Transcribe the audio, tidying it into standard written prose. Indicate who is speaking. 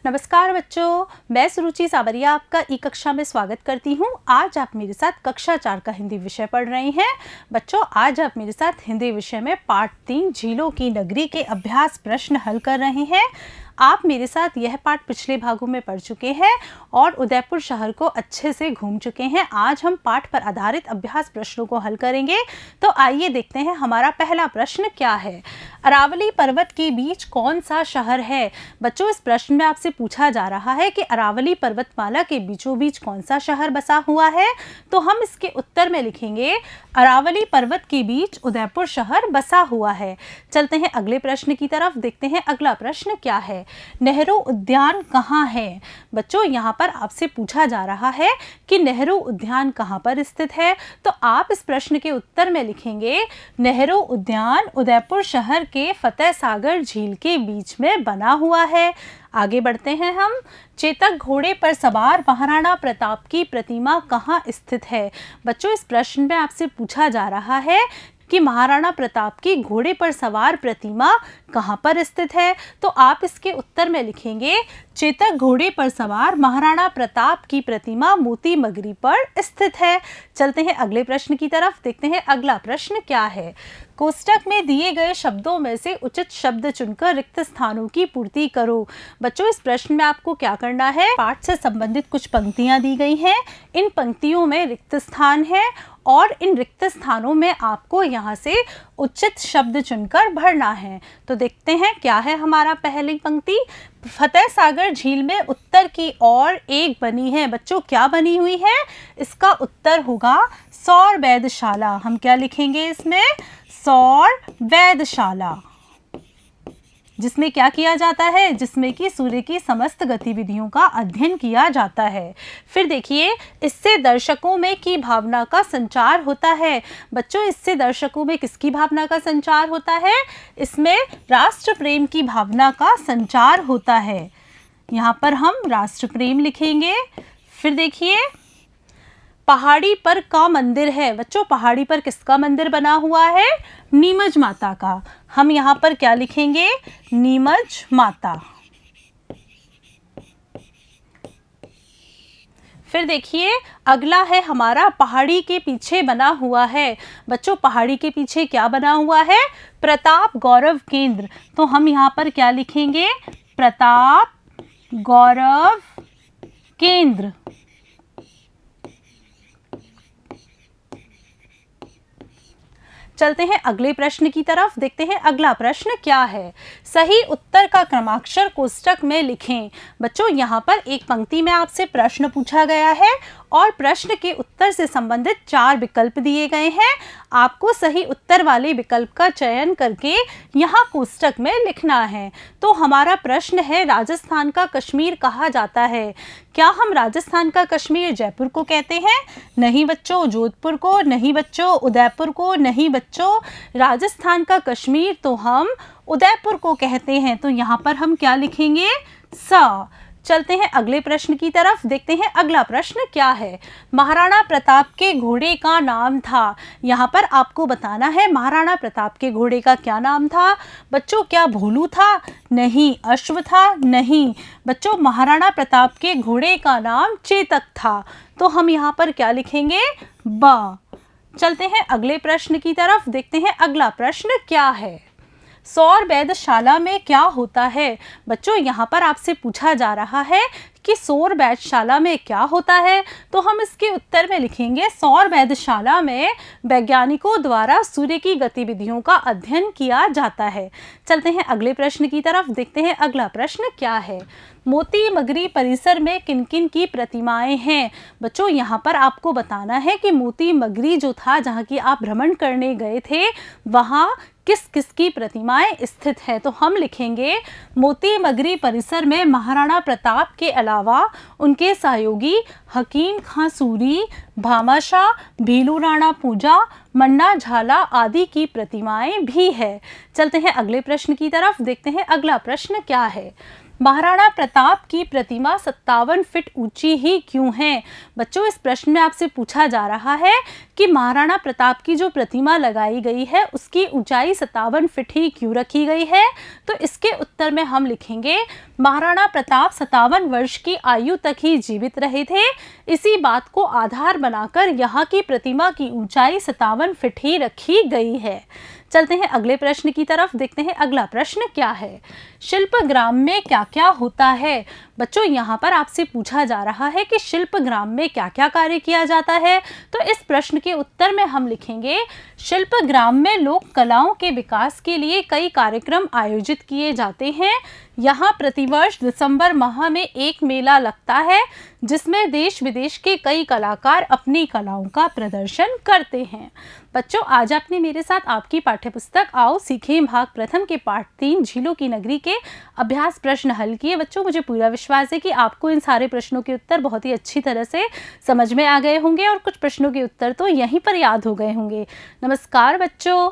Speaker 1: नमस्कार बच्चों, मैं सुरुचि सावरिया आपका ई कक्षा में स्वागत करती हूँ। आज आप मेरे साथ कक्षा 4 का हिंदी विषय पढ़ रहे हैं। बच्चों, आज आप मेरे साथ हिंदी विषय में पाठ 3 झीलों की नगरी के अभ्यास प्रश्न हल कर रहे हैं। आप मेरे साथ यह पाठ पिछले भागों में पढ़ चुके हैं और उदयपुर शहर को अच्छे से घूम चुके हैं। आज हम पाठ पर आधारित अभ्यास प्रश्नों को हल करेंगे। तो आइए देखते हैं हमारा पहला प्रश्न क्या है। अरावली पर्वत के बीच कौन सा शहर है? बच्चों, इस प्रश्न में आपसे पूछा जा रहा है कि अरावली पर्वतमाला के बीचों बीच कौन सा शहर बसा हुआ है। तो हम इसके उत्तर में लिखेंगे अरावली पर्वत के बीच उदयपुर शहर बसा हुआ है। चलते हैं अगले प्रश्न की तरफ, देखते हैं अगला प्रश्न क्या है। नेहरू उद्यान कहाँ है? बच्चों, यहाँ पर आपसे पूछा जा रहा है कि नेहरू उद्यान कहाँ पर स्थित है। तो आप इस प्रश्न के उत्तर में लिखेंगे नेहरू उद्यान उदयपुर शहर के फतेह सागर झील के बीच में बना हुआ है। आगे बढ़ते हैं हम। चेतक घोड़े पर सवार महाराणा प्रताप की प्रतिमा कहाँ स्थित है? बच्चों, इस प्रश्न में आपसे पूछा जा रहा है कि महाराणा प्रताप की घोड़े पर सवार प्रतिमा कहाँ पर स्थित है। तो आप इसके उत्तर में लिखेंगे चेतक घोड़े पर सवार महाराणा प्रताप की प्रतिमा मोती मगरी पर स्थित है। चलते हैं अगले प्रश्न की तरफ, देखते हैं अगला प्रश्न क्या है। कोष्टक में दिए गए शब्दों में से उचित शब्द चुनकर रिक्त स्थानों की पूर्ति करो। बच्चों, इस प्रश्न में आपको क्या करना है, पाठ से संबंधित कुछ पंक्तियां दी गई हैं। इन पंक्तियों में रिक्त स्थान है और इन रिक्त स्थानों में आपको यहाँ से उचित शब्द चुनकर भरना है। तो देखते हैं क्या है हमारा पहली पंक्ति। फतेह सागर झील में उत्तर की ओर एक बनी है। बच्चों, क्या बनी हुई है? इसका उत्तर होगा सौर वेधशाला। हम क्या लिखेंगे इसमें? सौर वेधशाला, जिसमें क्या किया जाता है? जिसमें कि सूर्य की समस्त गतिविधियों का अध्ययन किया जाता है। फिर देखिए, इससे दर्शकों में की भावना का संचार होता है। बच्चों, इससे दर्शकों में किसकी भावना का संचार होता है? इसमें राष्ट्र प्रेम की भावना का संचार होता है। यहाँ पर हम राष्ट्र प्रेम लिखेंगे। फिर देखिए, पहाड़ी पर का मंदिर है। बच्चों, पहाड़ी पर किसका मंदिर बना हुआ है? नीमच माता का। हम यहाँ पर क्या लिखेंगे? नीमच माता। फिर देखिए, अगला है हमारा पहाड़ी के पीछे बना हुआ है। बच्चों, पहाड़ी के पीछे क्या बना हुआ है? प्रताप गौरव केंद्र। तो हम यहाँ पर क्या लिखेंगे? प्रताप गौरव केंद्र। चलते हैं अगले प्रश्न की तरफ, देखते हैं अगला प्रश्न क्या है। सही उत्तर का क्रमाक्षर कोष्टक में लिखें। बच्चों, यहाँ पर एक पंक्ति में आपसे प्रश्न पूछा गया है और प्रश्न के उत्तर से संबंधित 4 विकल्प दिए गए हैं। आपको सही उत्तर वाले विकल्प का चयन करके यहाँ कोष्टक में लिखना है। तो हमारा प्रश्न है, राजस्थान का कश्मीर कहा जाता है। क्या हम राजस्थान का कश्मीर जयपुर को कहते हैं? नहीं बच्चों। जोधपुर को? नहीं बच्चों। उदयपुर को? नहीं बच्चों। राजस्थान का कश्मीर तो हम उदयपुर को कहते हैं। तो यहाँ पर हम क्या लिखेंगे? स। चलते हैं अगले प्रश्न की तरफ, देखते हैं अगला प्रश्न क्या है। महाराणा प्रताप के घोड़े का नाम था। यहाँ पर आपको बताना है महाराणा प्रताप के घोड़े का क्या नाम था। बच्चों, क्या भोलू था? नहीं। अश्व था? नहीं। बच्चों, महाराणा प्रताप के घोड़े का नाम चेतक था। तो हम यहाँ पर क्या लिखेंगे? ब। चलते हैं अगले प्रश्न की तरफ, देखते हैं अगला प्रश्न क्या है। सौर वेधशाला में क्या होता है? बच्चों, यहाँ पर आपसे पूछा जा रहा है कि सौर वेधशाला में क्या होता है। तो हम इसके उत्तर में लिखेंगे सौर वेधशाला में वैज्ञानिकों द्वारा सूर्य की गतिविधियों का अध्ययन किया जाता है। चलते हैं अगले प्रश्न की तरफ, देखते हैं अगला प्रश्न क्या है। मोती मगरी परिसर में किन किन की प्रतिमाएं हैं? बच्चों, यहाँ पर आपको बताना है कि मोती मगरी जो था, जहाँ की आप भ्रमण करने गए थे, वहाँ किस किस की प्रतिमाएं स्थित है। तो हम लिखेंगे मोती मगरी परिसर में महाराणा प्रताप के अलावा उनके सहयोगी हकीम खां सूरी, भामाशाह, भीलू राणा पूजा, मन्ना झाला आदि की प्रतिमाएं भी है। चलते हैं अगले प्रश्न की तरफ, देखते हैं अगला प्रश्न क्या है। महाराणा प्रताप की प्रतिमा 57 फीट ऊंची ही क्यों है? बच्चों, इस प्रश्न में आपसे पूछा जा रहा है कि महाराणा प्रताप की जो प्रतिमा लगाई गई है उसकी ऊंचाई 57 फीट ही क्यों रखी गई है? तो इसके उत्तर में हम लिखेंगे महाराणा प्रताप 57 वर्ष की आयु तक ही जीवित रहे थे। इसी बात को आधार बनाकर यहाँ की प्रतिमा की ऊंचाई 57 फीट ही रखी गई है। चलते हैं अगले प्रश्न की तरफ, देखते हैं अगला प्रश्न क्या है। शिल्पग्राम में क्या क्या होता है? बच्चों, यहाँ पर आपसे पूछा जा रहा है कि शिल्पग्राम में क्या क्या कार्य किया जाता है। तो इस प्रश्न के उत्तर में हम लिखेंगे शिल्पग्राम में लोक कलाओं के विकास के लिए कई कार्यक्रम आयोजित किए जाते हैं। यहाँ प्रतिवर्ष दिसंबर माह में एक मेला लगता है जिसमें देश विदेश के कई कलाकार अपनी कलाओं का प्रदर्शन करते हैं। बच्चों, आज आपने मेरे साथ आपकी पाठ्यपुस्तक आओ सीखें भाग प्रथम के पाठ 3 झीलों की नगरी के अभ्यास प्रश्न हल किए। बच्चों, मुझे पूरा विश्वास है कि आपको इन सारे प्रश्नों के उत्तर बहुत ही अच्छी तरह से समझ में आ गए होंगे और कुछ प्रश्नों के उत्तर तो यहीं पर याद हो गए होंगे। नमस्कार बच्चों।